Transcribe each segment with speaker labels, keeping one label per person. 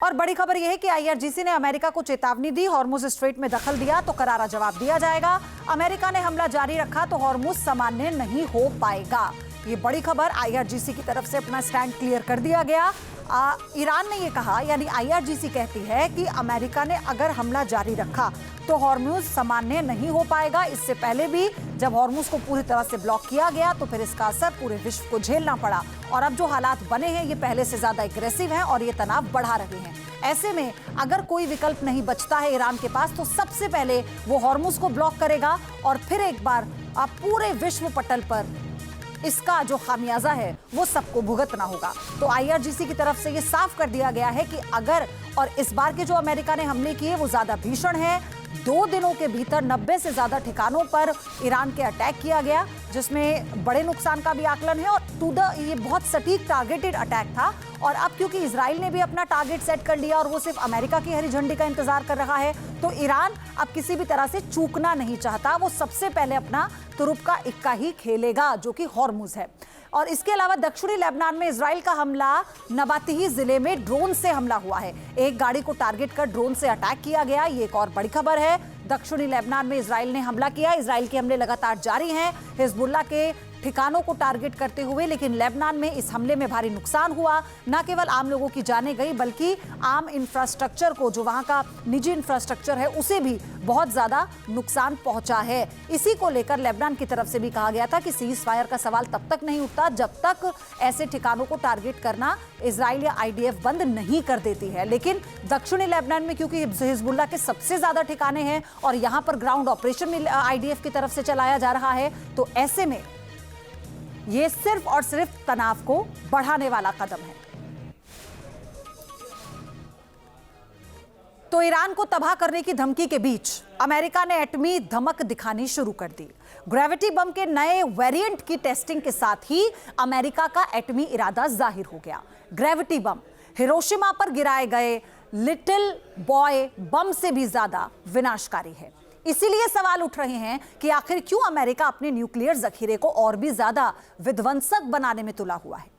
Speaker 1: और बड़ी खबर यह है कि आईआरजीसी ने अमेरिका को चेतावनी दी, हॉर्मुज स्ट्रेट में दखल दिया तो करारा जवाब दिया जाएगा। अमेरिका ने हमला जारी रखा तो हॉर्मुज सामान्य नहीं हो पाएगा। ये बड़ी खबर, आईआरजीसी की तरफ से अपना स्टैंड क्लियर कर दिया गया। ईरान ने ये कहा, यानी आईआरजीसी कहती है कि अमेरिका ने अगर हमला जारी रखा तो हॉर्मुज सामान्य नहीं हो पाएगा। इससे पहले भी जब हॉर्मुज को पूरी तरह से ब्लॉक किया गया तो फिर इसका असर पूरे विश्व को झेलना पड़ा। और अब जो हालात बने हैं ये पहले से ज्यादा एग्रेसिव हैं और ये तनाव बढ़ा रहे हैं। ऐसे में अगर कोई विकल्प नहीं बचता है ईरान के पास तो सबसे पहले वो हॉर्मुज को ब्लॉक करेगा और फिर एक बार पूरे विश्व पटल पर इसका जो खामियाजा है वो सबको भुगतना होगा। तो आईआरजीसी की तरफ से ये साफ कर दिया गया है कि अगर, और इस बार के जो अमेरिका ने हमले किए वो ज्यादा भीषण है। 2 दिनों के भीतर 90 से ज्यादा ठिकानों पर ईरान के अटैक किया गया, जिसमें बड़े नुकसान का भी आकलन है और ये बहुत सटीक टारगेटेड अटैक था। और अब क्योंकि इजराइल ने भी अपना टारगेट सेट कर लिया और वो सिर्फ अमेरिका की हरी झंडी का इंतजार कर रहा है, तो ईरान अब किसी भी तरह से चूकना नहीं चाहता। वो सबसे पहले अपना तुरुप का इक्का ही खेलेगा जो कि हॉर्मुज है। और इसके अलावा दक्षिणी लेबनान में इजराइल का हमला, नबातीही जिले में ड्रोन से हमला हुआ है। एक गाड़ी को टारगेट कर ड्रोन से अटैक किया गया, ये एक और बड़ी खबर है। दक्षिणी लेबनान में इजराइल ने हमला किया। इजराइल के हमले लगातार जारी हैं हिजबुल्लाह के ठिकानों को टारगेट करते हुए, लेकिन लेबनान में इस हमले में भारी नुकसान हुआ। न केवल आम लोगों की जानें गई बल्कि आम इंफ्रास्ट्रक्चर को, जो वहां का निजी इंफ्रास्ट्रक्चर है, उसे भी बहुत ज्यादा नुकसान पहुंचा है। इसी को लेकर लेबनान की तरफ से भी कहा गया था कि सीज फायर का सवाल तब तक नहीं उठता जब तक ऐसे ठिकानों को टारगेट करना इजराइल या आईडीएफ बंद नहीं कर देती है। लेकिन दक्षिणी लेबनान में क्योंकि हिजबुल्लाह के सबसे ज्यादा ठिकाने हैं और यहां पर ग्राउंड ऑपरेशन आईडीएफ की तरफ से चलाया जा रहा है, तो ऐसे में ये सिर्फ और सिर्फ तनाव को बढ़ाने वाला कदम है। तो ईरान को तबाह करने की धमकी के बीच अमेरिका ने एटमी धमक दिखानी शुरू कर दी। ग्रेविटी बम के नए वेरिएंट की टेस्टिंग के साथ ही अमेरिका का एटमी इरादा जाहिर हो गया। ग्रेविटी बम हिरोशिमा पर गिराए गए लिटिल बॉय बम से भी ज्यादा विनाशकारी है। इसीलिए सवाल उठ रहे हैं कि आखिर क्यों अमेरिका अपने न्यूक्लियर जखीरे को और भी ज्यादा विध्वंसक बनाने में तुला हुआ है।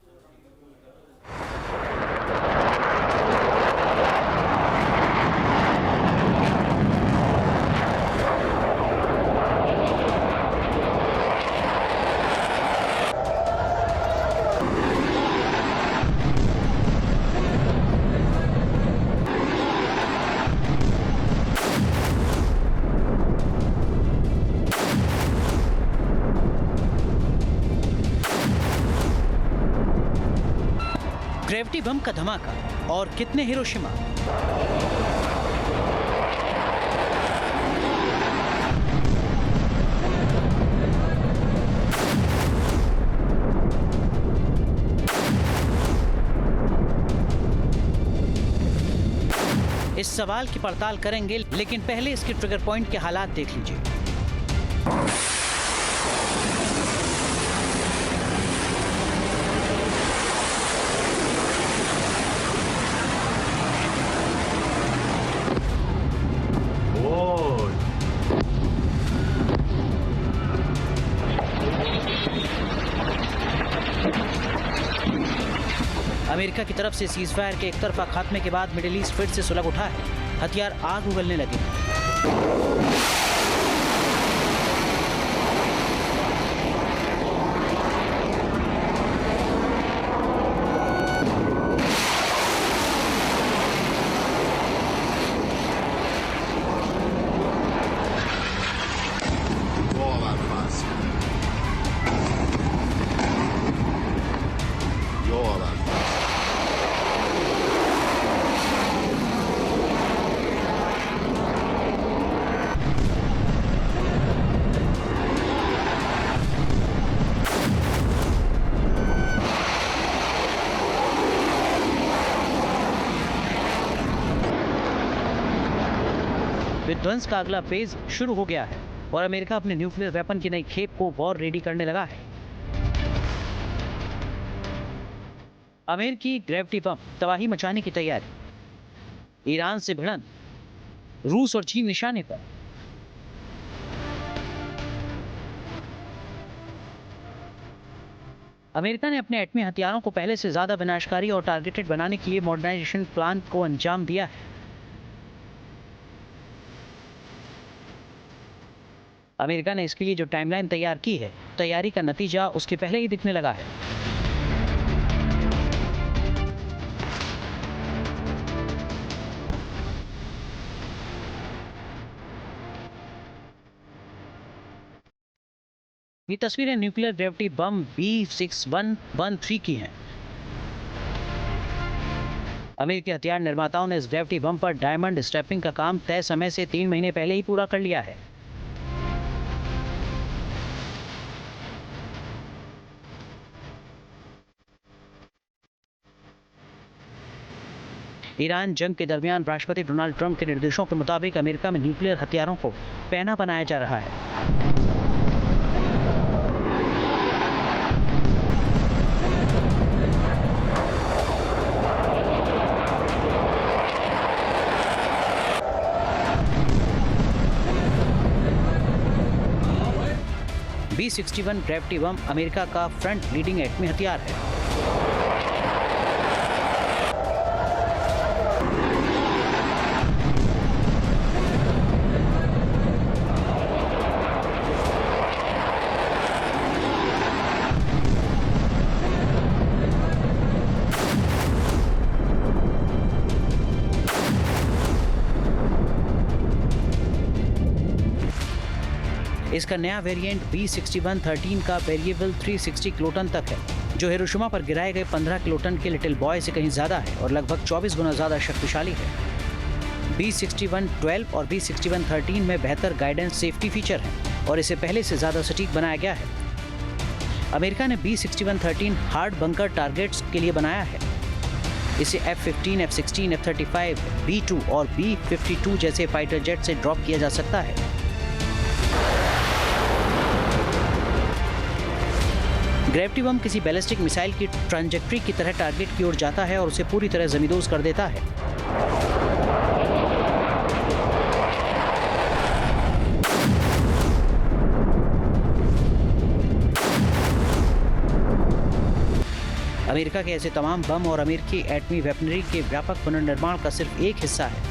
Speaker 2: ग्रेविटी बम का धमाका और कितने हिरोशिमा। इस सवाल की पड़ताल करेंगे, लेकिन पहले इसके ट्रिगर पॉइंट के हालात देख लीजिए। अमेरिका की तरफ से सीज फायर के एक तरफा खात्मे के बाद मिडिल ईस्ट फिर से सुलग उठा है। हथियार आग उगलने लगे। विध्वंस का अगला फेज शुरू हो गया है और अमेरिका अपने न्यूक्लियर वेपन की नई खेप को वॉर रेडी करने लगा है। अमेरिकी ग्रेविटी बम तबाही मचाने की तैयारी। ईरान से भिड़ंत, रूस और चीन निशाने पर। अमेरिका ने अपने एटमी हथियारों को पहले से ज्यादा विनाशकारी और टारगेटेड बनाने के लिए मॉडर्नाइजेशन प्लान को अंजाम दिया है। अमेरिका ने इसके लिए जो टाइमलाइन तैयार की है, तैयारी का नतीजा उसके पहले ही दिखने लगा है। ये तस्वीरें न्यूक्लियर ग्रेविटी बम B6113 की हैं। अमेरिकी हथियार निर्माताओं ने इस ग्रेविटी बम पर डायमंड स्ट्रैपिंग का काम तय समय से 3 महीने पहले ही पूरा कर लिया है। ईरान जंग के दरमियान राष्ट्रपति डोनाल्ड ट्रंप के निर्देशों के मुताबिक अमेरिका में न्यूक्लियर हथियारों को पहना बनाया जा रहा है। B61 ग्रेविटी बम अमेरिका का फ्रंट लीडिंग एटमी हथियार है। इसका नया वेरिएंट B6113 का वेरिएबल 360 किलोटन तक है, जो हिरोशिमा पर गिराए गए 15 किलोटन के लिटिल बॉय से कहीं ज्यादा है और लगभग 24 गुना ज्यादा शक्तिशाली है। B6112 और B6113 में बेहतर गाइडेंस सेफ्टी फीचर हैं और इसे पहले से ज्यादा सटीक बनाया गया है। अमेरिका ने B6113 हार्ड बंकर टारगेट्स के लिए बनाया है। इसे F-15, F-16, F-35, B-2 और B-52 जैसे फाइटर जेट से ड्रॉप किया जा सकता है। ग्रेविटी बम किसी बैलिस्टिक मिसाइल की ट्रांजेक्ट्री की तरह टारगेट की ओर जाता है और उसे पूरी तरह जमींदोज कर देता है। अमेरिका के ऐसे तमाम बम और अमेरिकी एटमी वेपनरी के व्यापक पुनर्निर्माण का सिर्फ एक हिस्सा है।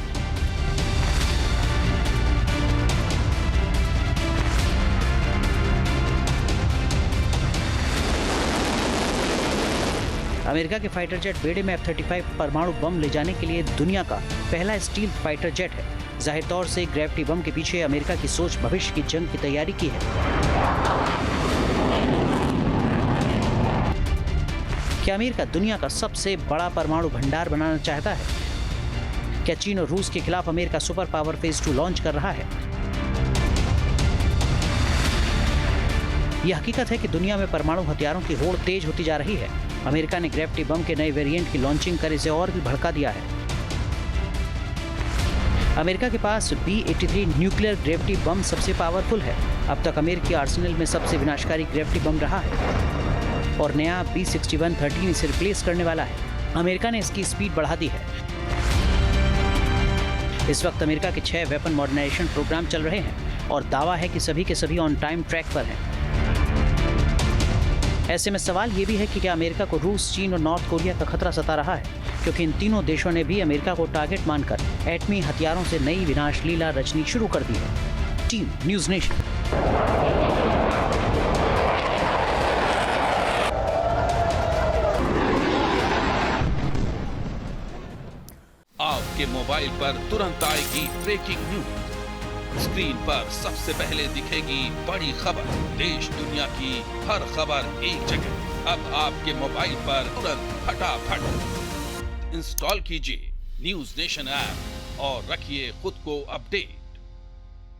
Speaker 2: अमेरिका के फाइटर जेट बेड़े में F-35 परमाणु बम ले जाने के लिए दुनिया का पहला स्टील्थ फाइटर जेट है। जाहिर तौर से ग्रेविटी बम के पीछे अमेरिका की सोच भविष्य की जंग की तैयारी की है। क्या अमेरिका दुनिया का सबसे बड़ा परमाणु भंडार बनाना चाहता है? क्या चीन और रूस के खिलाफ America super power phase 2 launch कर रहा है? यह हकीकत है कि दुनिया में परमाणु हथियारों की होड़ तेज होती जा रही है। अमेरिका ने ग्रेविटी बम के नए वेरिएंट की लॉन्चिंग कर इसे और भी भड़का दिया है। अमेरिका के पास B-83 न्यूक्लियर ग्रेविटी बम सबसे पावरफुल है। अब तक अमेरिकी आर्सेनल में सबसे विनाशकारी ग्रेविटी बम रहा है और नया B6113 इसे रिप्लेस करने वाला है। अमेरिका ने इसकी स्पीड बढ़ा दी है। इस वक्त अमेरिका के 6 वेपन मॉडर्नाइजेशन प्रोग्राम चल रहे हैं और दावा है कि सभी के सभी ऑन टाइम ट्रैक पर हैं। ऐसे में सवाल ये भी है कि क्या अमेरिका को रूस, चीन और नॉर्थ कोरिया का खतरा सता रहा है, क्योंकि इन तीनों देशों ने भी अमेरिका को टारगेट मानकर एटमी हथियारों से नई विनाश लीला रचनी शुरू कर दी है। Team news nation.
Speaker 3: आपके मोबाइल पर तुरंत आएगी ब्रेकिंग न्यूज। स्क्रीन पर सबसे पहले दिखेगी बड़ी खबर। देश दुनिया की हर खबर एक जगह। अब आपके मोबाइल पर तुरंत फटाफट इंस्टॉल कीजिए न्यूज़ नेशन ऐप और रखिए खुद को अपडेट।